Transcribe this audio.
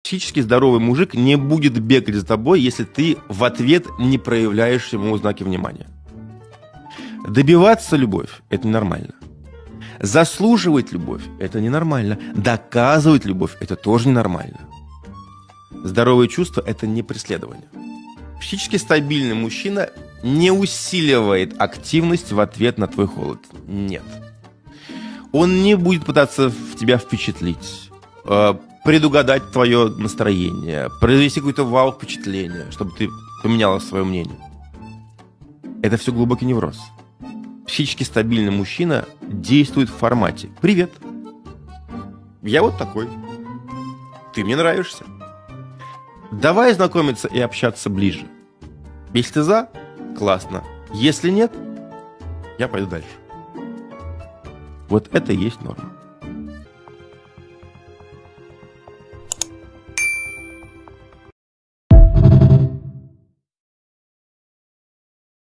Психически здоровый мужик не будет бегать за тобой, если ты в ответ не проявляешь ему знаки внимания. Добиваться любовь – это ненормально. Заслуживать любовь – это ненормально. Доказывать любовь – это тоже ненормально. Здоровые чувства – это не преследование. Психически стабильный мужчина не усиливает активность в ответ на твой холод. Нет. Он не будет пытаться в тебя впечатлить, предугадать твое настроение, произвести какое-то вау-впечатление, чтобы ты поменяла свое мнение. Это все глубокий невроз. Психически стабильный мужчина действует в формате: «Привет, я вот такой, ты мне нравишься. Давай знакомиться и общаться ближе. Если ты за, классно. Если нет, я пойду дальше». Вот это и есть норма.